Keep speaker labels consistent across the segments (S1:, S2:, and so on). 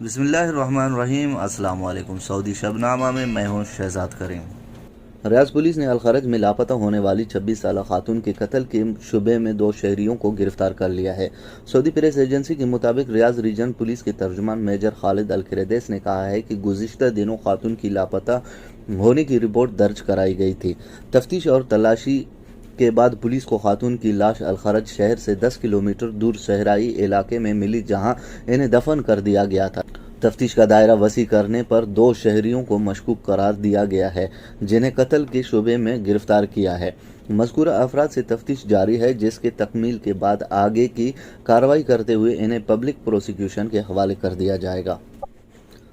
S1: بسم اللہ الرحمن الرحیم۔ السلام علیکم۔ سعودی شبنامہ میں میں ہوں شہزاد کریم۔ ریاض پولیس نے الخرج میں لاپتہ ہونے والی 26 سالہ خاتون کے قتل کے شبے میں 2 شہریوں کو گرفتار کر لیا ہے۔ سعودی پریس ایجنسی کے مطابق ریاض ریجن پولیس کے ترجمان میجر خالد الکردیس نے کہا ہے کہ گزشتہ دنوں خاتون کی لاپتہ ہونے کی رپورٹ درج کرائی گئی تھی۔ تفتیش اور تلاشی کے بعد پولیس کو خاتون کی لاش الخرج شہر سے 10 کلومیٹر دور صحرائی علاقے میں ملی، جہاں انہیں دفن کر دیا گیا تھا۔ تفتیش کا دائرہ وسیع کرنے پر 2 شہریوں کو مشکوک قرار دیا گیا ہے، جنہیں قتل کے شبے میں گرفتار کیا ہے۔ مذکورہ افراد سے تفتیش جاری ہے، جس کے تکمیل کے بعد آگے کی کارروائی کرتے ہوئے انہیں پبلک پروسیکیوشن کے حوالے کر دیا جائے گا۔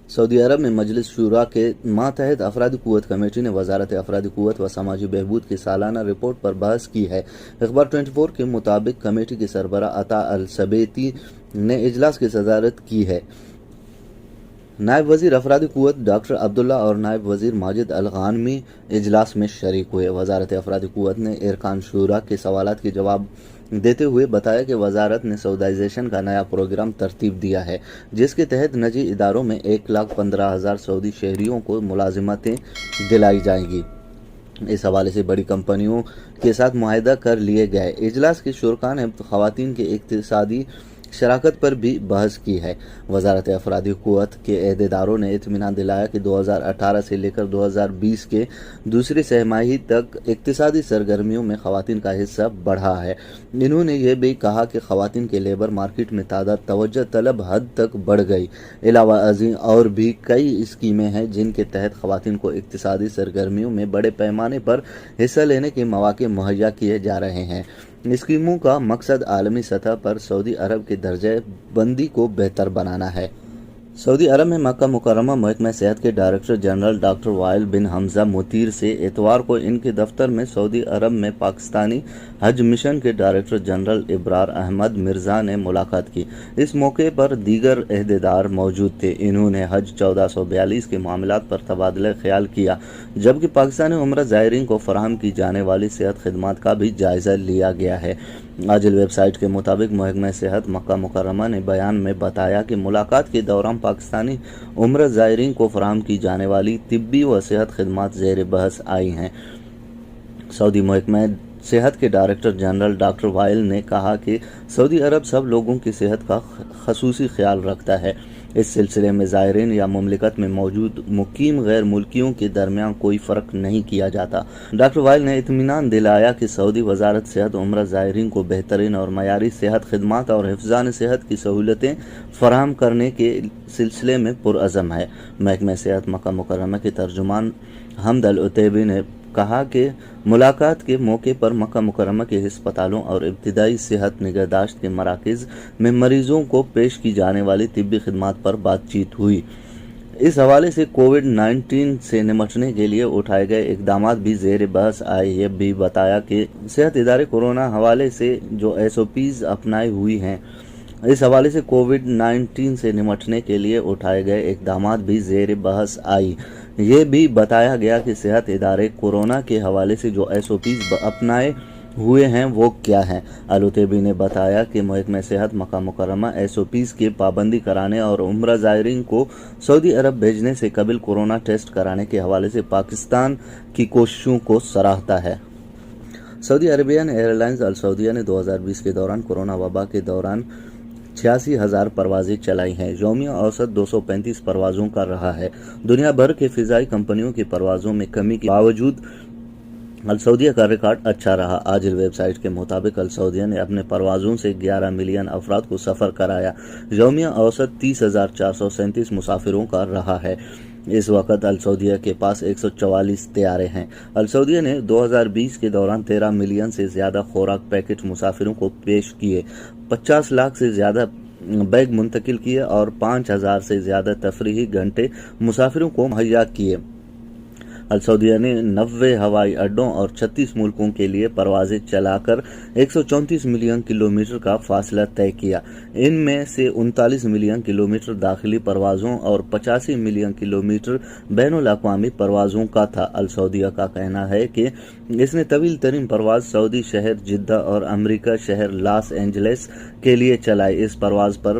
S1: سعودی عرب میں مجلس شورا کے ماتحت افرادی قوت کمیٹی نے وزارت افرادی قوت و سماجی بہبود کی سالانہ رپورٹ پر بحث کی ہے۔ اخبار 24 کے مطابق کمیٹی کے سربراہ عطا السبیتی نے اجلاس کی صدارت کی ہے۔ نائب وزیر افرادی قوت ڈاکٹر عبداللہ اور نائب وزیر ماجد الغانمی اجلاس میں شریک ہوئے۔ وزارت افرادی قوت نے ارکان شورا کے سوالات کے جواب دیتے ہوئے بتایا کہ وزارت نے سعودائزیشن کا نیا پروگرام ترتیب دیا ہے، جس کے تحت نجی اداروں میں 1,15,000 سعودی شہریوں کو ملازمتیں دلائی جائیں گی۔ اس حوالے سے بڑی کمپنیوں کے ساتھ معاہدہ کر لیے گئے۔ اجلاس کے شرکاء نے خواتین کے اقتصادی شراکت پر بھی بحث کی ہے۔ وزارت افرادی قوت کے عہدیداروں نے اطمینان دلایا کہ 2018 سے لے کر 2020 کے دوسری سہ ماہی تک اقتصادی سرگرمیوں میں خواتین کا حصہ بڑھا ہے۔ انہوں نے یہ بھی کہا کہ خواتین کے لیبر مارکیٹ میں تعداد توجہ طلب حد تک بڑھ گئی۔ علاوہ ازیں اور بھی کئی اسکیمیں ہیں جن کے تحت خواتین کو اقتصادی سرگرمیوں میں بڑے پیمانے پر حصہ لینے کے مواقع مہیا کیے جا رہے ہیں۔ اسکیموں کا مقصد عالمی سطح پر سعودی عرب کے درجہ بندی کو بہتر بنانا ہے۔ سعودی عرب میں مکہ مکرمہ محکمہ صحت کے ڈائریکٹر جنرل ڈاکٹر وائل بن حمزہ مطیر سے اتوار کو ان کے دفتر میں سعودی عرب میں پاکستانی حج مشن کے ڈائریکٹر جنرل ابرار احمد مرزا نے ملاقات کی۔ اس موقع پر دیگر عہدیدار موجود تھے۔ انہوں نے حج 1442 کے معاملات پر تبادلہ خیال کیا، جبکہ پاکستانی عمرہ زائرین کو فراہم کی جانے والی صحت خدمات کا بھی جائزہ لیا گیا ہے۔ عاجل ویب سائٹ کے مطابق محکمہ صحت مکہ مکرمہ نے بیان میں بتایا کہ ملاقات کے دوران پاکستانی عمرہ زائرین کو فراہم کی جانے والی طبی و صحت خدمات زیر بحث آئی ہیں۔ سعودی محکمہ صحت کے ڈائریکٹر جنرل ڈاکٹر وائل نے کہا کہ سعودی عرب سب لوگوں کی صحت کا خصوصی خیال رکھتا ہے۔ اس سلسلے میں زائرین یا مملکت میں موجود مقیم غیر ملکیوں کے درمیان کوئی فرق نہیں کیا جاتا۔ ڈاکٹر وائل نے اطمینان دلایا کہ سعودی وزارت صحت عمرہ زائرین کو بہترین اور معیاری صحت خدمات اور حفظان صحت کی سہولتیں فراہم کرنے کے سلسلے میں پرعزم ہے۔ محکمہ صحت مکہ مکرمہ کے ترجمان حمد العتیبی نے کہا کہ ملاقات کے موقع پر مکہ مکرمہ کے ہسپتالوں اور ابتدائی صحت نگہداشت کے مراکز میں مریضوں کو پیش کی جانے والی طبی خدمات پر بات چیت ہوئی۔ اس حوالے سے کووڈ-19 سے نمٹنے کے لیے اٹھائے گئے اقدامات بھی زیر بحث آئے۔ یہ بھی بتایا کہ صحت ادارے کورونا حوالے سے جو SOPs اپنائے ہوئی ہیں، اس حوالے سے کووڈ-19 سے نمٹنے کے لیے اٹھائے گئے اقدامات بھی زیر بحث آئی۔ یہ بھی بتایا گیا کہ صحت ادارے کورونا کے حوالے سے جو SOPs اپنائے ہوئے ہیں وہ کیا ہیں۔ العتیبی نے بتایا کہ محکمہ صحت مکہ مکرمہ SOPs کی پابندی کرانے اور عمرہ زائرین کو سعودی عرب بھیجنے سے قبل کورونا ٹیسٹ کرانے کے حوالے سے پاکستان کی کوششوں کو سراہتا ہے۔ سعودی عربین ایئر لائنز السعودیہ نے 2020 کے دوران کورونا وبا کے دوران 86,000 پروازیں چلائی ہیں۔ یومیہ اوسط 235 پروازوں کا رہا ہے۔ دنیا بھر کے فضائی کمپنیوں کی پروازوں میں کمی کے باوجود السعودیہ کا ریکارڈ اچھا رہا۔ عاجل ویب سائٹ کے مطابق السعودیہ نے اپنے پروازوں سے 11 ملین افراد کو سفر کرایا۔ یومیہ اوسط 30,437 مسافروں کا رہا ہے۔ اس وقت السعودیہ کے پاس 144 طیارے ہیں۔ السعودیہ نے 2020 کے دوران 13 ملین سے زیادہ خوراک پیکٹ مسافروں کو پیش کیے، 50 لاکھ سے زیادہ بیگ منتقل کیے اور 5,000 سے زیادہ تفریحی گھنٹے مسافروں کو مہیا کیے۔ السعودیہ نے 90 ہوائی اڈوں اور 36 ملکوں کے لیے پروازیں چلا کر 134 ملین کلومیٹر کا فاصلہ طے کیا۔ ان میں سے 39 ملین کلومیٹر داخلی پروازوں اور 85 ملین کلومیٹر بین الاقوامی پروازوں کا تھا۔ السعودیہ کا کہنا ہے کہ اس نے طویل ترین پرواز سعودی شہر جدہ اور امریکہ شہر لاس اینجلس کے لیے چلائی۔ اس پرواز پر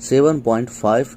S1: 7.5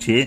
S1: 6,